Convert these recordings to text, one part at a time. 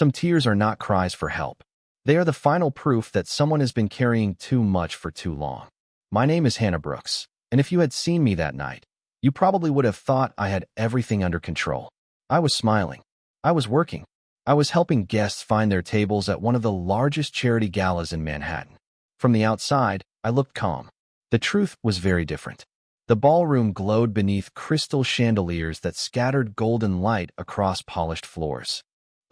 Some tears are not cries for help. They are the final proof that someone has been carrying too much for too long. My name is Hannah Brooks, and if you had seen me that night, you probably would have thought I had everything under control. I was smiling. I was working. I was helping guests find their tables at one of the largest charity galas in Manhattan. From the outside, I looked calm. The truth was very different. The ballroom glowed beneath crystal chandeliers that scattered golden light across polished floors.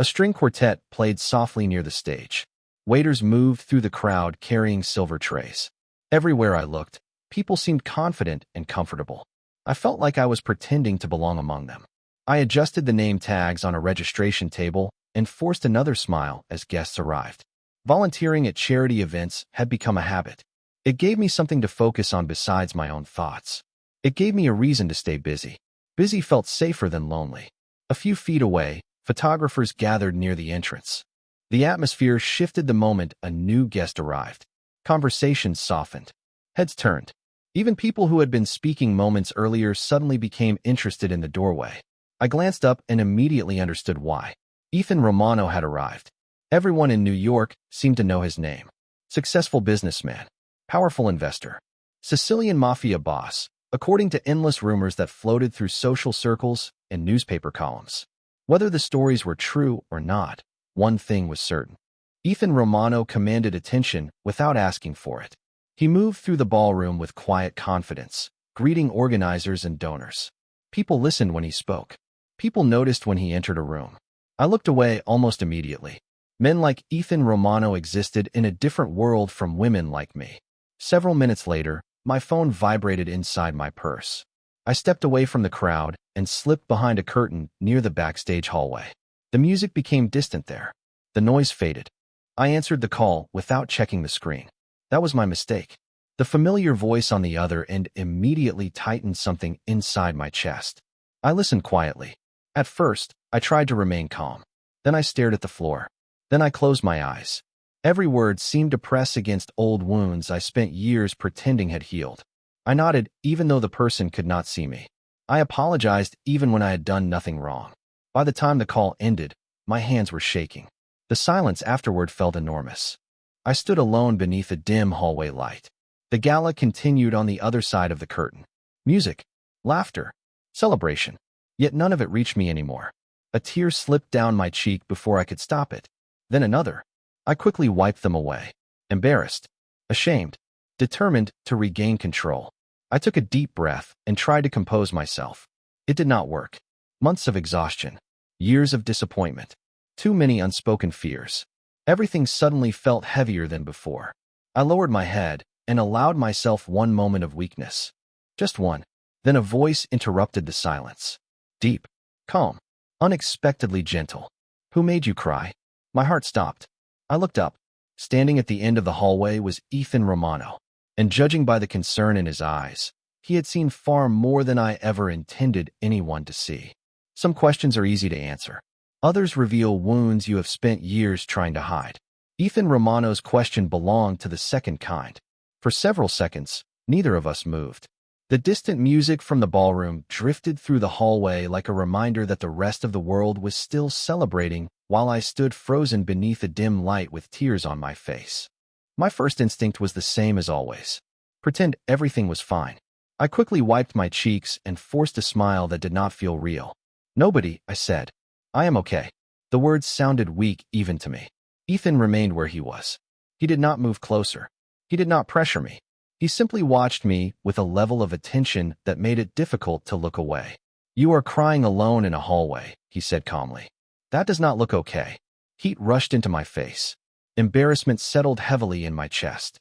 A string quartet played softly near the stage. Waiters moved through the crowd carrying silver trays. Everywhere I looked, people seemed confident and comfortable. I felt like I was pretending to belong among them. I adjusted the name tags on a registration table and forced another smile as guests arrived. Volunteering at charity events had become a habit. It gave me something to focus on besides my own thoughts. It gave me a reason to stay busy. Busy felt safer than lonely. A few feet away, photographers gathered near the entrance. The atmosphere shifted the moment a new guest arrived. Conversations softened. Heads turned. Even people who had been speaking moments earlier suddenly became interested in the doorway. I glanced up and immediately understood why. Ethan Romano had arrived. Everyone in New York seemed to know his name. Successful businessman. Powerful investor. Sicilian Mafia Boss, according to endless rumors that floated through social circles and newspaper columns. Whether the stories were true or not, one thing was certain. Ethan Romano commanded attention without asking for it. He moved through the ballroom with quiet confidence, greeting organizers and donors. People listened when he spoke. People noticed when he entered a room. I looked away almost immediately. Men like Ethan Romano existed in a different world from women like me. Several minutes later, my phone vibrated inside my purse. I stepped away from the crowd and slipped behind a curtain near the backstage hallway. The music became distant there. The noise faded. I answered the call without checking the screen. That was my mistake. The familiar voice on the other end immediately tightened something inside my chest. I listened quietly. At first, I tried to remain calm. Then I stared at the floor. Then I closed my eyes. Every word seemed to press against old wounds I spent years pretending had healed. I nodded even though the person could not see me. I apologized even when I had done nothing wrong. By the time the call ended, my hands were shaking. The silence afterward felt enormous. I stood alone beneath a dim hallway light. The gala continued on the other side of the curtain. Music, laughter, celebration. Yet none of it reached me anymore. A tear slipped down my cheek before I could stop it. Then another. I quickly wiped them away. Embarrassed, ashamed, determined to regain control. I took a deep breath and tried to compose myself. It did not work. Months of exhaustion. Years of disappointment. Too many unspoken fears. Everything suddenly felt heavier than before. I lowered my head and allowed myself one moment of weakness. Just one. Then a voice interrupted the silence. Deep, calm, unexpectedly gentle. Who made you cry? My heart stopped. I looked up. Standing at the end of the hallway was Ethan Romano, and judging by the concern in his eyes, he had seen far more than I ever intended anyone to see. Some questions are easy to answer. Others reveal wounds you have spent years trying to hide. Ethan Romano's question belonged to the second kind. For several seconds, neither of us moved. The distant music from the ballroom drifted through the hallway like a reminder that the rest of the world was still celebrating while I stood frozen beneath a dim light with tears on my face. My first instinct was the same as always. Pretend everything was fine. I quickly wiped my cheeks and forced a smile that did not feel real. Nobody, I said. I am okay. The words sounded weak even to me. Ethan remained where he was. He did not move closer. He did not pressure me. He simply watched me with a level of attention that made it difficult to look away. You are crying alone in a hallway, he said calmly. That does not look okay. Heat rushed into my face. Embarrassment settled heavily in my chest.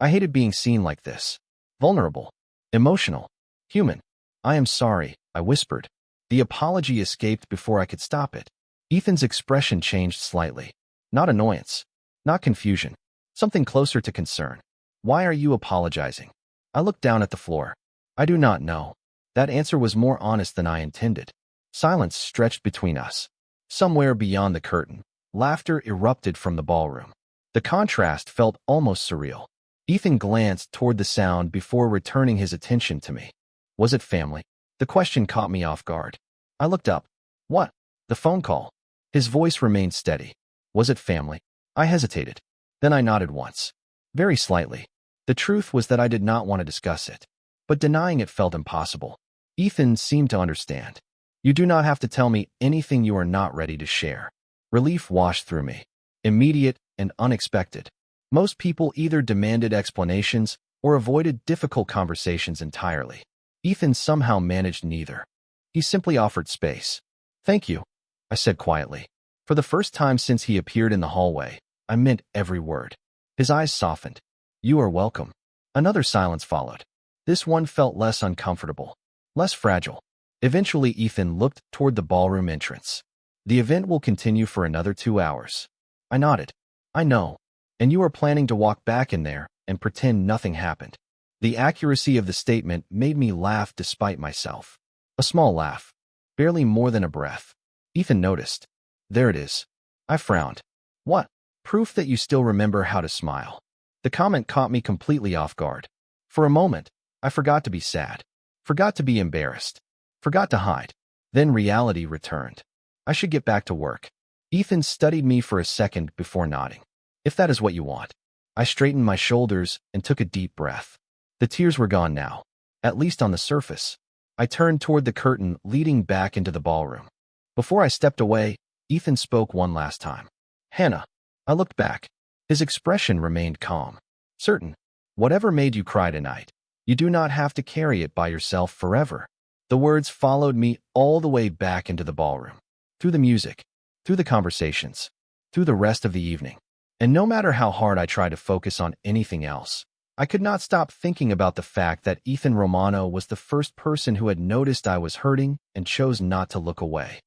I hated being seen like this. Vulnerable. Emotional. Human. I am sorry, I whispered. The apology escaped before I could stop it. Ethan's expression changed slightly. Not annoyance. Not confusion. Something closer to concern. Why are you apologizing? I looked down at the floor. I do not know. That answer was more honest than I intended. Silence stretched between us. Somewhere beyond the curtain, laughter erupted from the ballroom. The contrast felt almost surreal. Ethan glanced toward the sound before returning his attention to me. Was it family? The question caught me off guard. I looked up. What? The phone call. His voice remained steady. Was it family? I hesitated. Then I nodded once. Very slightly. The truth was that I did not want to discuss it. But denying it felt impossible. Ethan seemed to understand. You do not have to tell me anything you are not ready to share. Relief washed through me. Immediate and unexpected. Most people either demanded explanations or avoided difficult conversations entirely. Ethan somehow managed neither. He simply offered space. Thank you, I said quietly. For the first time since he appeared in the hallway, I meant every word. His eyes softened. You are welcome. Another silence followed. This one felt less uncomfortable, less fragile. Eventually, Ethan looked toward the ballroom entrance. The event will continue for another 2 hours. I nodded. I know. And you are planning to walk back in there and pretend nothing happened. The accuracy of the statement made me laugh despite myself. A small laugh. Barely more than a breath. Ethan noticed. There it is. I frowned. What? Proof that you still remember how to smile. The comment caught me completely off guard. For a moment, I forgot to be sad. Forgot to be embarrassed. Forgot to hide. Then reality returned. I should get back to work. Ethan studied me for a second before nodding. If that is what you want. I straightened my shoulders and took a deep breath. The tears were gone now, at least on the surface. I turned toward the curtain leading back into the ballroom. Before I stepped away, Ethan spoke one last time. Hannah. I looked back. His expression remained calm. Certain. Whatever made you cry tonight, you do not have to carry it by yourself forever. The words followed me all the way back into the ballroom. Through the music. Through the conversations. Through the rest of the evening. And no matter how hard I tried to focus on anything else, I could not stop thinking about the fact that Ethan Romano was the first person who had noticed I was hurting and chose not to look away.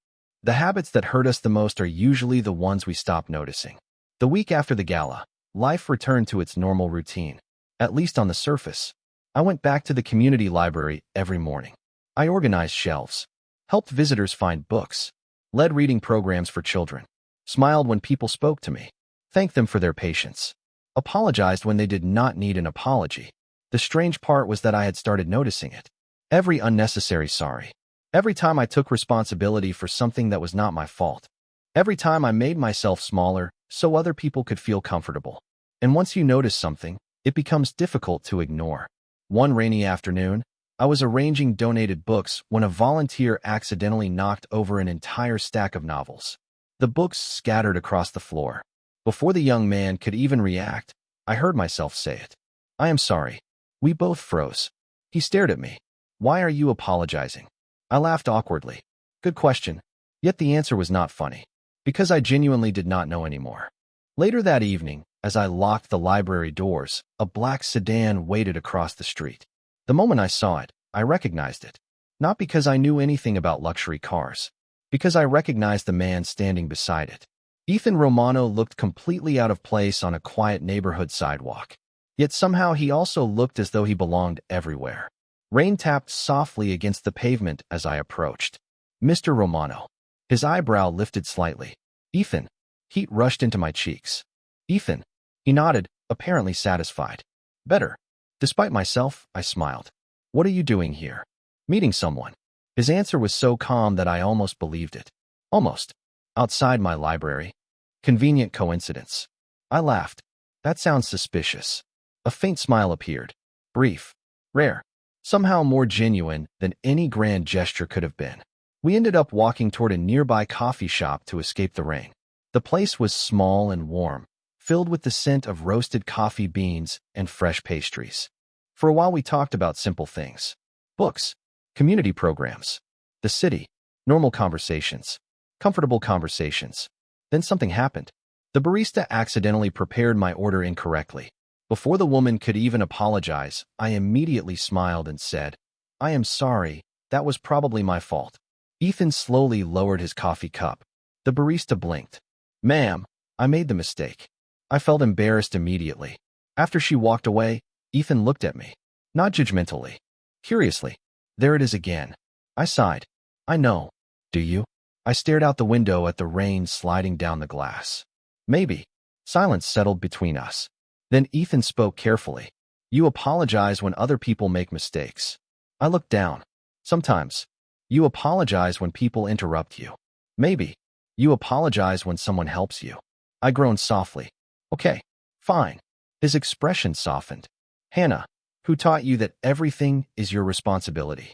The habits that hurt us the most are usually the ones we stop noticing. The week after the gala, life returned to its normal routine, at least on the surface. I went back to the community library every morning. I organized shelves, helped visitors find books, led reading programs for children, smiled when people spoke to me, thanked them for their patience, apologized when they did not need an apology. The strange part was that I had started noticing it. Every unnecessary sorry. Every time I took responsibility for something that was not my fault. Every time I made myself smaller so other people could feel comfortable. And once you notice something, it becomes difficult to ignore. One rainy afternoon, I was arranging donated books when a volunteer accidentally knocked over an entire stack of novels. The books scattered across the floor. Before the young man could even react, I heard myself say it. I am sorry. We both froze. He stared at me. Why are you apologizing? I laughed awkwardly. Good question. Yet the answer was not funny. Because I genuinely did not know anymore. Later that evening, as I locked the library doors, a black sedan waited across the street. The moment I saw it, I recognized it. Not because I knew anything about luxury cars. Because I recognized the man standing beside it. Ethan Romano looked completely out of place on a quiet neighborhood sidewalk. Yet somehow he also looked as though he belonged everywhere. Rain tapped softly against the pavement as I approached. Mr. Romano. His eyebrow lifted slightly. Ethan. Heat rushed into my cheeks. Ethan. He nodded, apparently satisfied. Better. Despite myself, I smiled. What are you doing here? Meeting someone. His answer was so calm that I almost believed it. Almost. Outside my library. Convenient coincidence. I laughed. That sounds suspicious. A faint smile appeared. Brief. Rare. Somehow more genuine than any grand gesture could have been. We ended up walking toward a nearby coffee shop to escape the rain. The place was small and warm, filled with the scent of roasted coffee beans and fresh pastries. For a while we talked about simple things. Books, community programs, the city, normal conversations, comfortable conversations. Then something happened. The barista accidentally prepared my order incorrectly. Before the woman could even apologize, I immediately smiled and said, I am sorry, that was probably my fault. Ethan slowly lowered his coffee cup. The barista blinked. Ma'am, I made the mistake. I felt embarrassed immediately. After she walked away, Ethan looked at me. Not judgmentally. Curiously. There it is again. I sighed. I know. Do you? I stared out the window at the rain sliding down the glass. Maybe. Silence settled between us. Then Ethan spoke carefully. You apologize when other people make mistakes. I looked down. Sometimes. You apologize when people interrupt you. Maybe. You apologize when someone helps you. I groaned softly. Okay, fine. His expression softened. Hannah, who taught you that everything is your responsibility?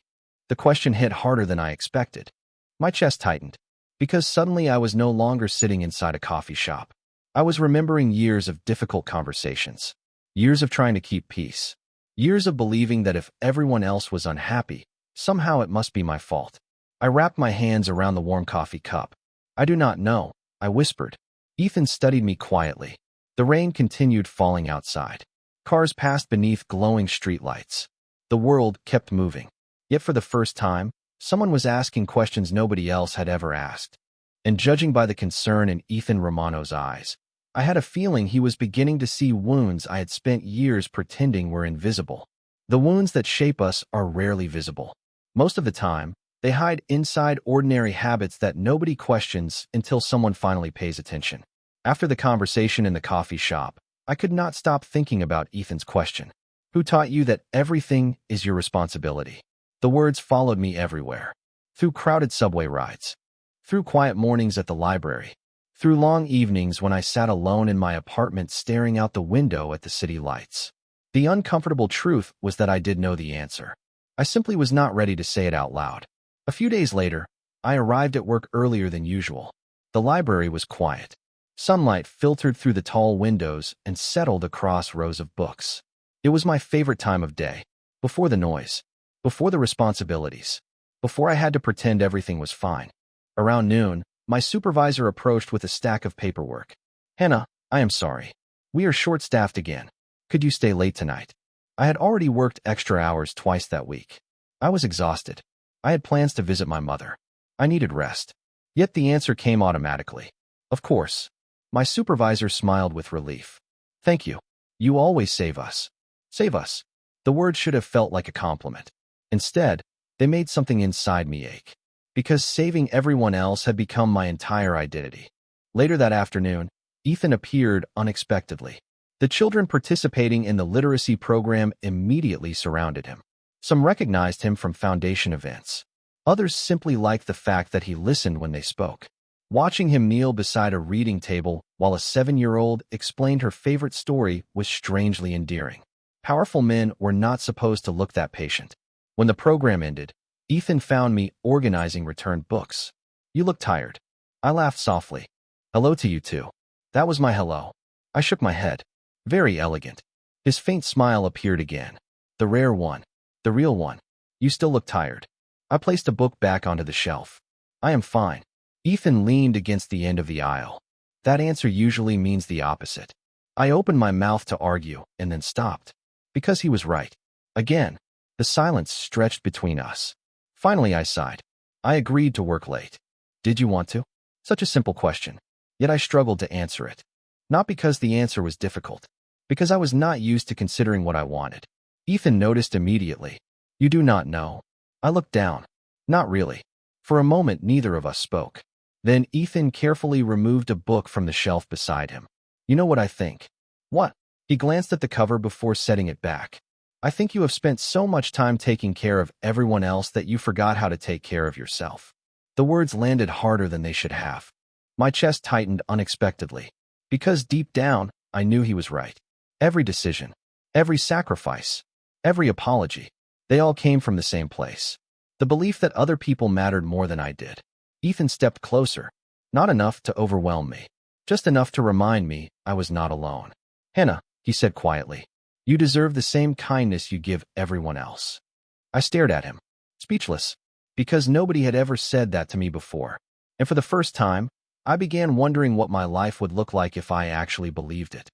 The question hit harder than I expected. My chest tightened, because suddenly I was no longer sitting inside a coffee shop. I was remembering years of difficult conversations, years of trying to keep peace, years of believing that if everyone else was unhappy, somehow it must be my fault. I wrapped my hands around the warm coffee cup. I do not know, I whispered. Ethan studied me quietly. The rain continued falling outside. Cars passed beneath glowing streetlights. The world kept moving. Yet for the first time, someone was asking questions nobody else had ever asked. And judging by the concern in Ethan Romano's eyes, I had a feeling he was beginning to see wounds I had spent years pretending were invisible. The wounds that shape us are rarely visible. Most of the time, they hide inside ordinary habits that nobody questions until someone finally pays attention. After the conversation in the coffee shop, I could not stop thinking about Ethan's question. Who taught you that everything is your responsibility? The words followed me everywhere. Through crowded subway rides. Through quiet mornings at the library. Through long evenings when I sat alone in my apartment staring out the window at the city lights. The uncomfortable truth was that I did know the answer. I simply was not ready to say it out loud. A few days later, I arrived at work earlier than usual. The library was quiet. Sunlight filtered through the tall windows and settled across rows of books. It was my favorite time of day. Before the noise. Before the responsibilities. Before I had to pretend everything was fine. Around noon, my supervisor approached with a stack of paperwork. Hannah, I am sorry. We are short-staffed again. Could you stay late tonight? I had already worked extra hours twice that week. I was exhausted. I had plans to visit my mother. I needed rest. Yet the answer came automatically. Of course. My supervisor smiled with relief. Thank you. You always save us. Save us. The word should have felt like a compliment. Instead, they made something inside me ache. Because saving everyone else had become my entire identity. Later that afternoon, Ethan appeared unexpectedly. The children participating in the literacy program immediately surrounded him. Some recognized him from foundation events. Others simply liked the fact that he listened when they spoke. Watching him kneel beside a reading table while a 7-year-old explained her favorite story was strangely endearing. Powerful men were not supposed to look that patient. When the program ended, Ethan found me organizing returned books. You look tired. I laughed softly. Hello to you too. That was my hello. I shook my head. Very elegant. His faint smile appeared again. The rare one. The real one. You still look tired. I placed a book back onto the shelf. I am fine. Ethan leaned against the end of the aisle. That answer usually means the opposite. I opened my mouth to argue and then stopped. Because he was right. Again, the silence stretched between us. Finally, I sighed. I agreed to work late. Did you want to? Such a simple question. Yet I struggled to answer it. Not because the answer was difficult. Because I was not used to considering what I wanted. Ethan noticed immediately. You do not know. I looked down. Not really. For a moment, neither of us spoke. Then Ethan carefully removed a book from the shelf beside him. You know what I think? What? He glanced at the cover before setting it back. I think you have spent so much time taking care of everyone else that you forgot how to take care of yourself. The words landed harder than they should have. My chest tightened unexpectedly. Because deep down, I knew he was right. Every decision, every sacrifice, every apology, they all came from the same place. The belief that other people mattered more than I did. Ethan stepped closer. Not enough to overwhelm me. Just enough to remind me I was not alone. Hannah, he said quietly. You deserve the same kindness you give everyone else. I stared at him, speechless, because nobody had ever said that to me before. And for the first time, I began wondering what my life would look like if I actually believed it.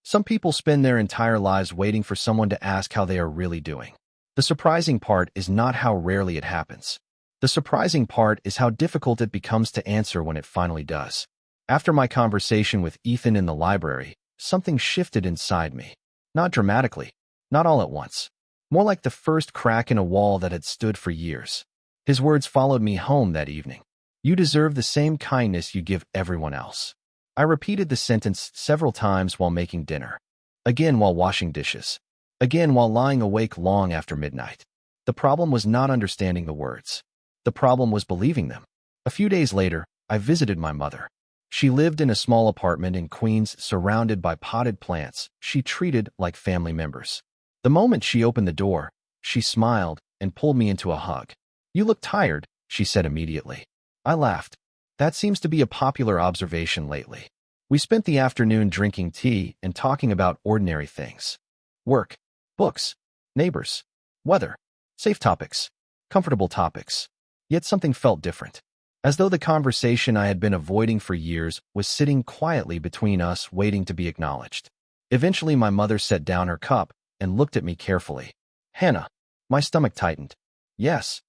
Some people spend their entire lives waiting for someone to ask how they are really doing. The surprising part is not how rarely it happens. The surprising part is how difficult it becomes to answer when it finally does. After my conversation with Ethan in the library, something shifted inside me. Not dramatically, not all at once. More like the first crack in a wall that had stood for years. His words followed me home that evening. You deserve the same kindness you give everyone else. I repeated the sentence several times while making dinner. Again while washing dishes. Again while lying awake long after midnight. The problem was not understanding the words. The problem was believing them. A few days later, I visited my mother. She lived in a small apartment in Queens surrounded by potted plants she treated like family members. The moment she opened the door, she smiled and pulled me into a hug. "You look tired," she said immediately. I laughed. That seems to be a popular observation lately. We spent the afternoon drinking tea and talking about ordinary things. Work, books, neighbors, weather, safe topics, comfortable topics. Yet something felt different. As though the conversation I had been avoiding for years was sitting quietly between us, waiting to be acknowledged. Eventually, my mother set down her cup and looked at me carefully. "Hannah." My stomach tightened. "Yes."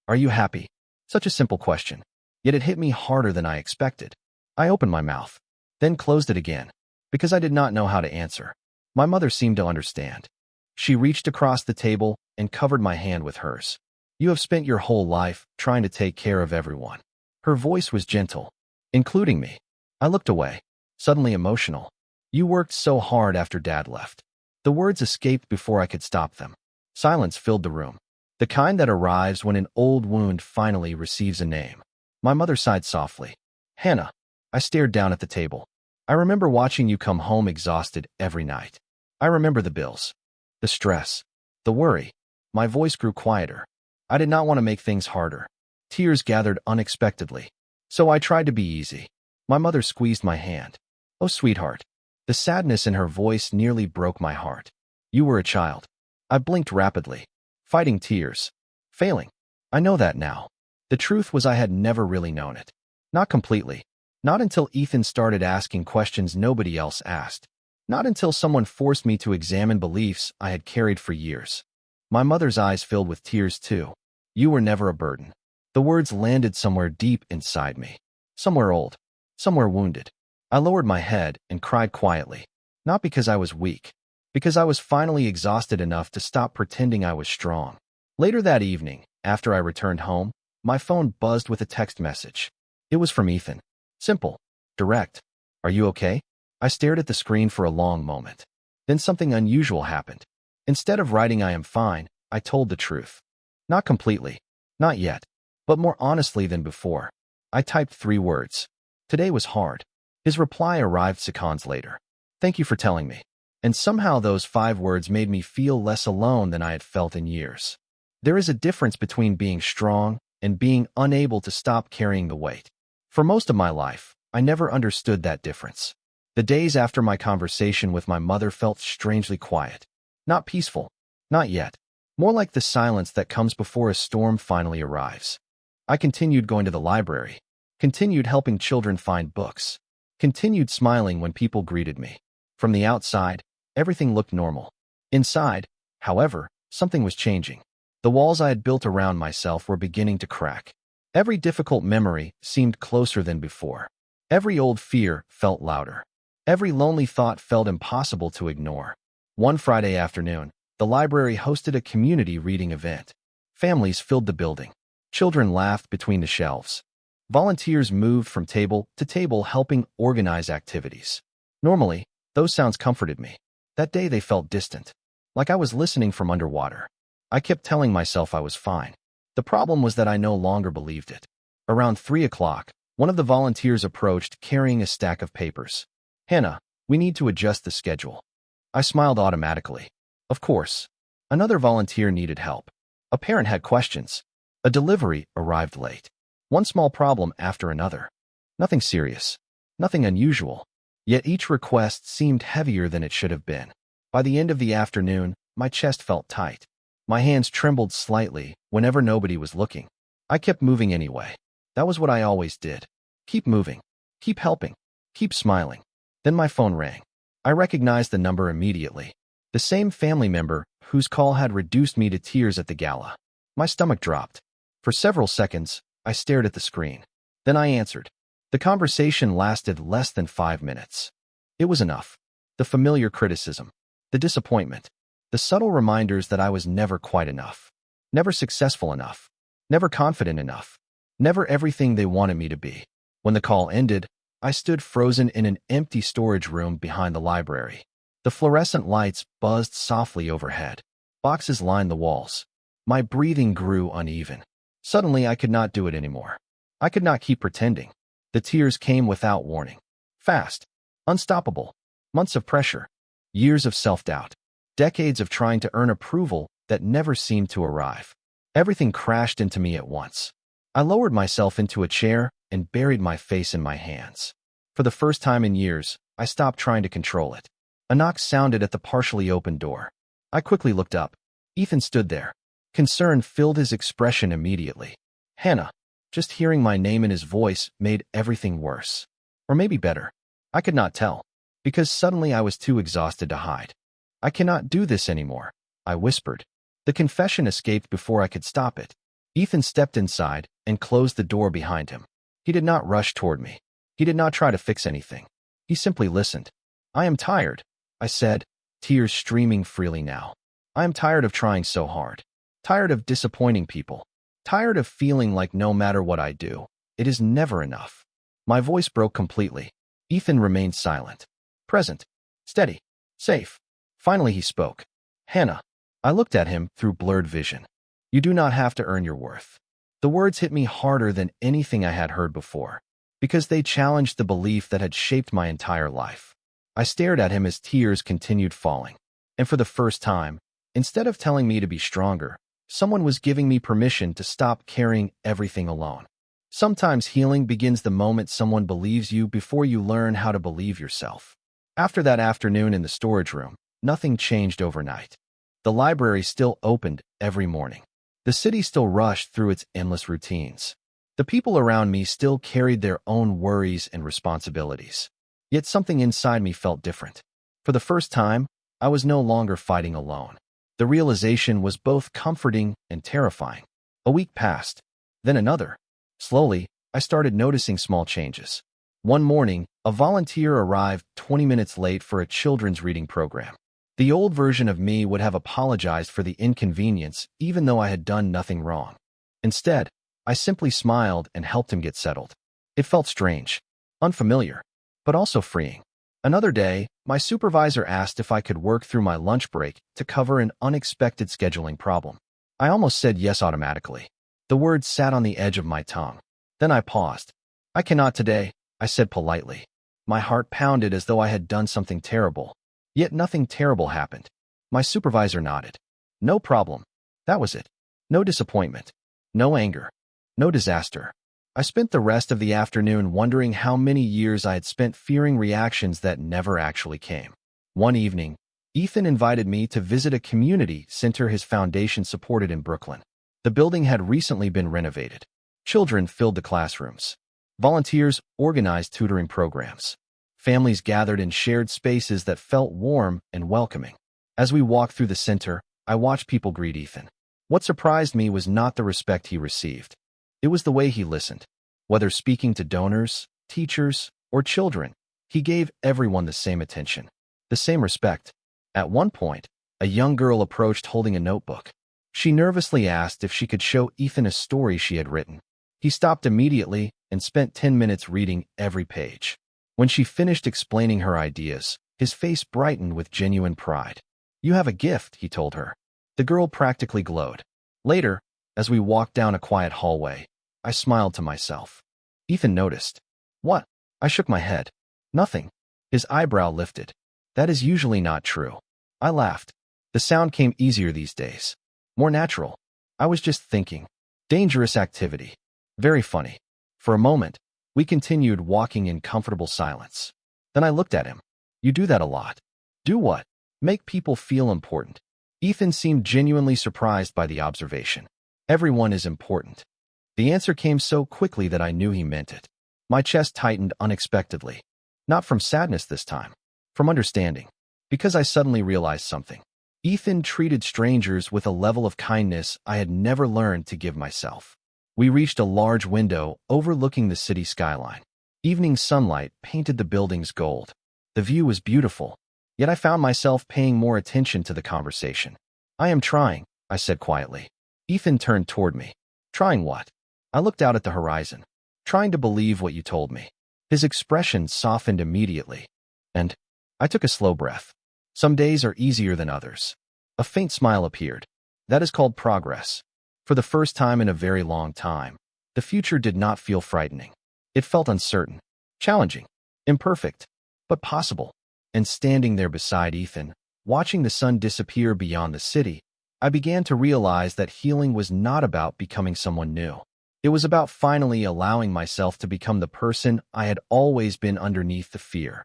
"Are you happy?" Such a simple question. Yet it hit me harder than I expected. I opened my mouth, then closed it again, because I did not know how to answer. My mother seemed to understand. She reached across the table and covered my hand with hers. "You have spent your whole life trying to take care of everyone." Her voice was gentle, including me. I looked away, suddenly emotional. "You worked so hard after Dad left." The words escaped before I could stop them. Silence filled the room, the kind that arrives when an old wound finally receives a name. My mother sighed softly. "Hannah." I stared down at the table. "I remember watching you come home exhausted every night. I remember the bills, the stress, the worry." My voice grew quieter. I did not want to make things harder. Tears gathered unexpectedly, so I tried to be easy. My mother squeezed my hand. "Oh, sweetheart." The sadness in her voice nearly broke my heart. "You were a child." I blinked rapidly, fighting tears, failing. I know that now. The truth was I had never really known it. Not completely. Not until Ethan started asking questions nobody else asked. Not until someone forced me to examine beliefs I had carried for years. My mother's eyes filled with tears too. "You were never a burden." The words landed somewhere deep inside me. Somewhere old. Somewhere wounded. I lowered my head and cried quietly. Not because I was weak. Because I was finally exhausted enough to stop pretending I was strong. Later that evening, after I returned home, my phone buzzed with a text message. It was from Ethan. Simple. Direct. "Are you okay?" I stared at the screen for a long moment. Then something unusual happened. Instead of writing "I am fine," I told the truth. Not completely. Not yet. But more honestly than before. I typed 3 words. "Today was hard." His reply arrived seconds later. "Thank you for telling me." And somehow those 5 words made me feel less alone than I had felt in years. There is a difference between being strong and being unable to stop carrying the weight. For most of my life, I never understood that difference. The days after my conversation with my mother felt strangely quiet. Not peaceful. Not yet. More like the silence that comes before a storm finally arrives. I continued going to the library. Continued helping children find books. Continued smiling when people greeted me. From the outside, everything looked normal. Inside, however, something was changing. The walls I had built around myself were beginning to crack. Every difficult memory seemed closer than before. Every old fear felt louder. Every lonely thought felt impossible to ignore. One Friday afternoon, the library hosted a community reading event. Families filled the building. Children laughed between the shelves. Volunteers moved from table to table helping organize activities. Normally, those sounds comforted me. That day they felt distant, like I was listening from underwater. I kept telling myself I was fine. The problem was that I no longer believed it. Around 3 o'clock, one of the volunteers approached carrying a stack of papers. "Hannah, we need to adjust the schedule." I smiled automatically. Of course. Another volunteer needed help. A parent had questions. A delivery arrived late. One small problem after another. Nothing serious. Nothing unusual. Yet each request seemed heavier than it should have been. By the end of the afternoon, my chest felt tight. My hands trembled slightly whenever nobody was looking. I kept moving anyway. That was what I always did. Keep moving. Keep helping. Keep smiling. Then my phone rang. I recognized the number immediately. The same family member whose call had reduced me to tears at the gala. My stomach dropped. For several seconds, I stared at the screen. Then I answered. The conversation lasted less than 5 minutes. It was enough. The familiar criticism. The disappointment. The subtle reminders that I was never quite enough. Never successful enough. Never confident enough. Never everything they wanted me to be. When the call ended, I stood frozen in an empty storage room behind the library. The fluorescent lights buzzed softly overhead. Boxes lined the walls. My breathing grew uneven. Suddenly, I could not do it anymore. I could not keep pretending. The tears came without warning. Fast. Unstoppable. Months of pressure. Years of self-doubt. Decades of trying to earn approval that never seemed to arrive. Everything crashed into me at once. I lowered myself into a chair and buried my face in my hands. For the first time in years, I stopped trying to control it. A knock sounded at the partially open door. I quickly looked up. Ethan stood there. Concern filled his expression immediately. Hannah. Just hearing my name in his voice made everything worse. Or maybe better. I could not tell. Because suddenly I was too exhausted to hide. I cannot do this anymore, I whispered. The confession escaped before I could stop it. Ethan stepped inside and closed the door behind him. He did not rush toward me. He did not try to fix anything. He simply listened. I am tired, I said, tears streaming freely now. I am tired of trying so hard. Tired of disappointing people. Tired of feeling like no matter what I do, it is never enough. My voice broke completely. Ethan remained silent. Present. Steady. Safe. Finally he spoke. Hannah. I looked at him through blurred vision. You do not have to earn your worth. The words hit me harder than anything I had heard before, because they challenged the belief that had shaped my entire life. I stared at him as tears continued falling. And for the first time, instead of telling me to be stronger, someone was giving me permission to stop carrying everything alone. Sometimes healing begins the moment someone believes you before you learn how to believe yourself. After that afternoon in the storage room, nothing changed overnight. The library still opened every morning. The city still rushed through its endless routines. The people around me still carried their own worries and responsibilities. Yet something inside me felt different. For the first time, I was no longer fighting alone. The realization was both comforting and terrifying. A week passed, then another. Slowly, I started noticing small changes. One morning, a volunteer arrived 20 minutes late for a children's reading program. The old version of me would have apologized for the inconvenience, even though I had done nothing wrong. Instead, I simply smiled and helped him get settled. It felt strange, unfamiliar, but also freeing. Another day, my supervisor asked if I could work through my lunch break to cover an unexpected scheduling problem. I almost said yes automatically. The words sat on the edge of my tongue. Then I paused. I cannot today, I said politely. My heart pounded as though I had done something terrible. Yet nothing terrible happened. My supervisor nodded. No problem. That was it. No disappointment. No anger. No disaster. I spent the rest of the afternoon wondering how many years I had spent fearing reactions that never actually came. One evening, Ethan invited me to visit a community center his foundation supported in Brooklyn. The building had recently been renovated. Children filled the classrooms. Volunteers organized tutoring programs. Families gathered in shared spaces that felt warm and welcoming. As we walked through the center, I watched people greet Ethan. What surprised me was not the respect he received. It was the way he listened. Whether speaking to donors, teachers, or children, he gave everyone the same attention, the same respect. At one point, a young girl approached holding a notebook. She nervously asked if she could show Ethan a story she had written. He stopped immediately and spent 10 minutes reading every page. When she finished explaining her ideas, his face brightened with genuine pride. You have a gift, he told her. The girl practically glowed. Later, as we walked down a quiet hallway, I smiled to myself. Ethan noticed. What? I shook my head. Nothing. His eyebrow lifted. That is usually not true. I laughed. The sound came easier these days. More natural. I was just thinking. Dangerous activity. Very funny. For a moment, we continued walking in comfortable silence. Then I looked at him. You do that a lot. Do what? Make people feel important. Ethan seemed genuinely surprised by the observation. Everyone is important. The answer came so quickly that I knew he meant it. My chest tightened unexpectedly. Not from sadness this time. From understanding. Because I suddenly realized something. Ethan treated strangers with a level of kindness I had never learned to give myself. We reached a large window overlooking the city skyline. Evening sunlight painted the buildings gold. The view was beautiful, yet I found myself paying more attention to the conversation. I am trying, I said quietly. Ethan turned toward me. Trying what? I looked out at the horizon. Trying to believe what you told me. His expression softened immediately. And I took a slow breath. Some days are easier than others. A faint smile appeared. That is called progress. For the first time in a very long time, the future did not feel frightening. It felt uncertain, challenging, imperfect, but possible. And standing there beside Ethan, watching the sun disappear beyond the city, I began to realize that healing was not about becoming someone new. It was about finally allowing myself to become the person I had always been underneath the fear.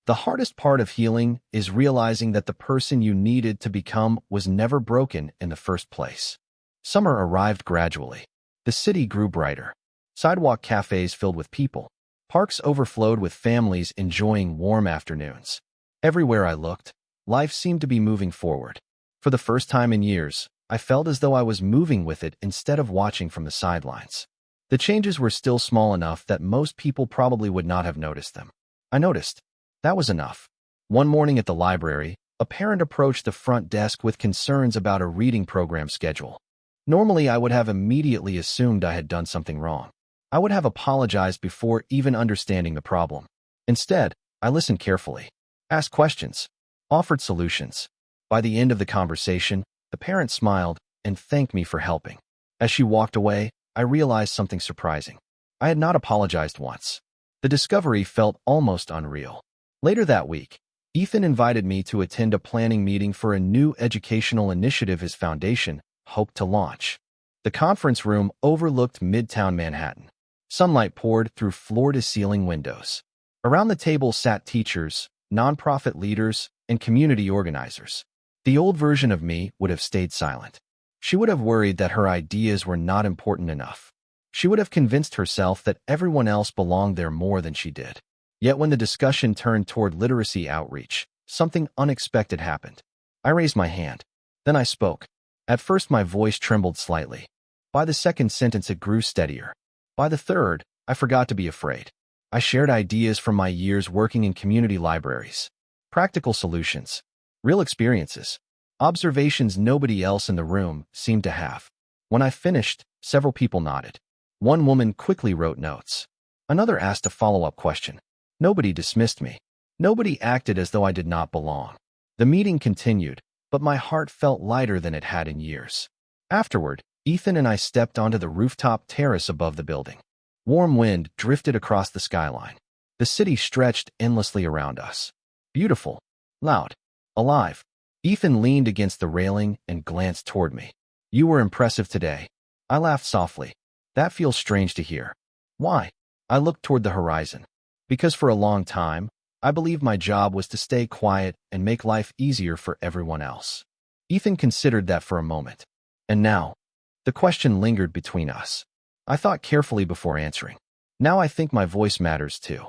The hardest part of healing is realizing that the person you needed to become was never broken in the first place. Summer arrived gradually. The city grew brighter. Sidewalk cafes filled with people. Parks overflowed with families enjoying warm afternoons. Everywhere I looked, life seemed to be moving forward. For the first time in years, I felt as though I was moving with it instead of watching from the sidelines. The changes were still small enough that most people probably would not have noticed them. I noticed. That was enough. One morning at the library, a parent approached the front desk with concerns about a reading program schedule. Normally, I would have immediately assumed I had done something wrong. I would have apologized before even understanding the problem. Instead, I listened carefully, asked questions, offered solutions. By the end of the conversation, the parent smiled and thanked me for helping. As she walked away, I realized something surprising. I had not apologized once. The discovery felt almost unreal. Later that week, Ethan invited me to attend a planning meeting for a new educational initiative his foundation hoped to launch. The conference room overlooked Midtown Manhattan. Sunlight poured through floor-to-ceiling windows. Around the table sat teachers, nonprofit leaders, and community organizers. The old version of me would have stayed silent. She would have worried that her ideas were not important enough. She would have convinced herself that everyone else belonged there more than she did. Yet when the discussion turned toward literacy outreach, something unexpected happened. I raised my hand. Then I spoke. At first my voice trembled slightly. By the second sentence it grew steadier. By the third, I forgot to be afraid. I shared ideas from my years working in community libraries. Practical solutions. Real experiences. Observations nobody else in the room seemed to have. When I finished, several people nodded. One woman quickly wrote notes. Another asked a follow-up question. Nobody dismissed me. Nobody acted as though I did not belong. The meeting continued, but my heart felt lighter than it had in years. Afterward, Ethan and I stepped onto the rooftop terrace above the building. Warm wind drifted across the skyline. The city stretched endlessly around us. Beautiful, loud, alive. Ethan leaned against the railing and glanced toward me. You were impressive today. I laughed softly. That feels strange to hear. Why? I looked toward the horizon. Because for a long time, I believed my job was to stay quiet and make life easier for everyone else. Ethan considered that for a moment. And now, the question lingered between us. I thought carefully before answering. Now I think my voice matters too.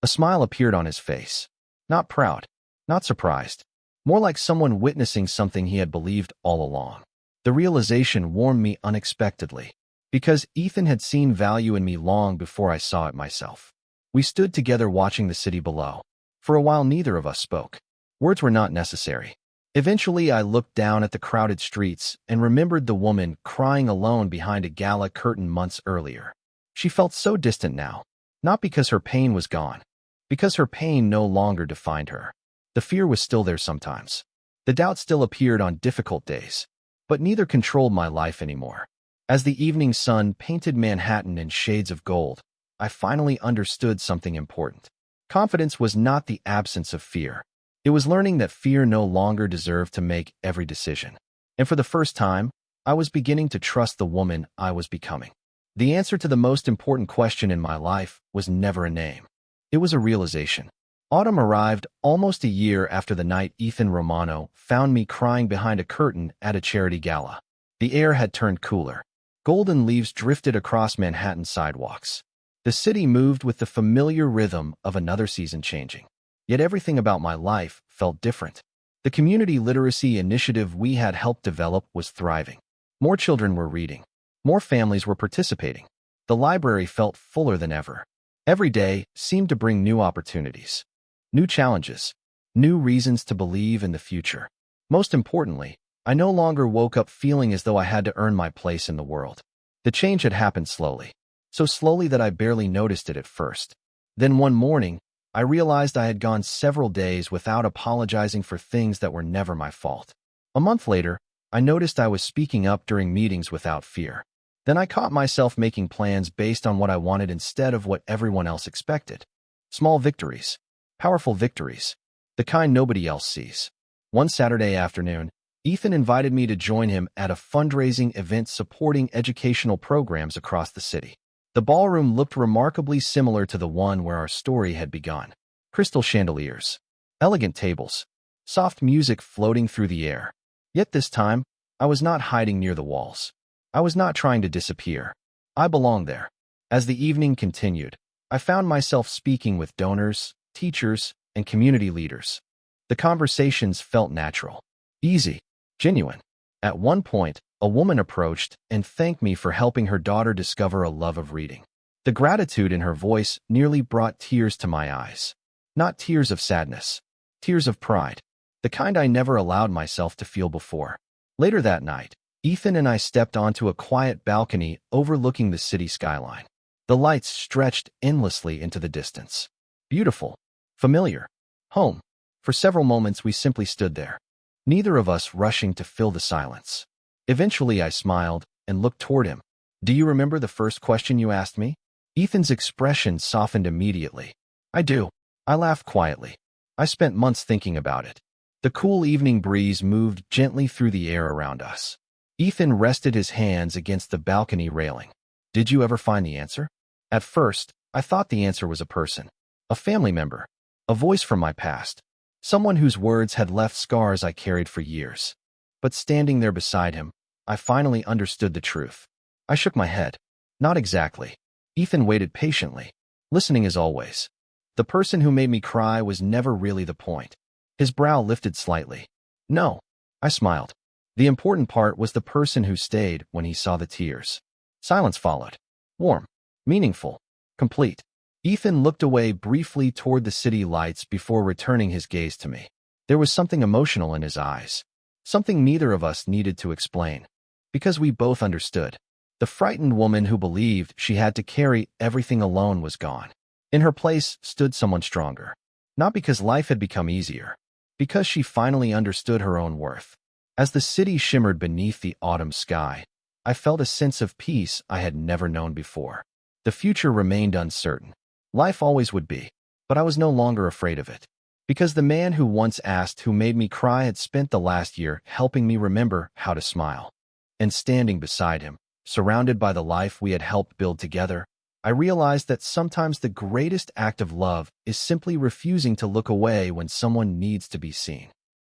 A smile appeared on his face. Not proud, not surprised. More like someone witnessing something he had believed all along. The realization warmed me unexpectedly, because Ethan had seen value in me long before I saw it myself. We stood together watching the city below. For a while neither of us spoke. Words were not necessary. Eventually I looked down at the crowded streets and remembered the woman crying alone behind a gala curtain months earlier. She felt so distant now, not because her pain was gone, because her pain no longer defined her. The fear was still there sometimes. The doubt still appeared on difficult days, but neither controlled my life anymore. As the evening sun painted Manhattan in shades of gold, I finally understood something important. Confidence was not the absence of fear. It was learning that fear no longer deserved to make every decision. And for the first time, I was beginning to trust the woman I was becoming. The answer to the most important question in my life was never a name. It was a realization. Autumn arrived almost a year after the night Ethan Romano found me crying behind a curtain at a charity gala. The air had turned cooler. Golden leaves drifted across Manhattan sidewalks. The city moved with the familiar rhythm of another season changing. Yet everything about my life felt different. The community literacy initiative we had helped develop was thriving. More children were reading. More families were participating. The library felt fuller than ever. Every day seemed to bring new opportunities, new challenges, new reasons to believe in the future. Most importantly, I no longer woke up feeling as though I had to earn my place in the world. The change had happened slowly, so slowly that I barely noticed it at first. Then one morning, I realized I had gone several days without apologizing for things that were never my fault. A month later, I noticed I was speaking up during meetings without fear. Then I caught myself making plans based on what I wanted instead of what everyone else expected. Small victories. Powerful victories. The kind nobody else sees. One Saturday afternoon, Ethan invited me to join him at a fundraising event supporting educational programs across the city. The ballroom looked remarkably similar to the one where our story had begun. Crystal chandeliers, elegant tables, soft music floating through the air. Yet this time, I was not hiding near the walls. I was not trying to disappear. I belonged there. As the evening continued, I found myself speaking with donors, teachers, and community leaders. The conversations felt natural, easy, genuine. At one point, a woman approached and thanked me for helping her daughter discover a love of reading. The gratitude in her voice nearly brought tears to my eyes. Not tears of sadness, tears of pride, the kind I never allowed myself to feel before. Later that night, Ethan and I stepped onto a quiet balcony overlooking the city skyline. The lights stretched endlessly into the distance. Beautiful, familiar, home. For several moments we simply stood there, neither of us rushing to fill the silence. Eventually I smiled and looked toward him. "Do you remember the first question you asked me?" Ethan's expression softened immediately. "I do." I laughed quietly. I spent months thinking about it. The cool evening breeze moved gently through the air around us. Ethan rested his hands against the balcony railing. "Did you ever find the answer?" At first, I thought the answer was a person, a family member, a voice from my past, someone whose words had left scars I carried for years. But standing there beside him, I finally understood the truth. I shook my head. Not exactly. Ethan waited patiently, listening as always. The person who made me cry was never really the point. His brow lifted slightly. "No." I smiled. The important part was the person who stayed when he saw the tears. Silence followed. Warm, meaningful, complete. Ethan looked away briefly toward the city lights before returning his gaze to me. There was something emotional in his eyes, something neither of us needed to explain, because we both understood. The frightened woman who believed she had to carry everything alone was gone. In her place stood someone stronger, not because life had become easier, because she finally understood her own worth. As the city shimmered beneath the autumn sky, I felt a sense of peace I had never known before. The future remained uncertain. Life always would be, but I was no longer afraid of it. Because the man who once asked who made me cry had spent the last year helping me remember how to smile. And standing beside him, surrounded by the life we had helped build together, I realized that sometimes the greatest act of love is simply refusing to look away when someone needs to be seen.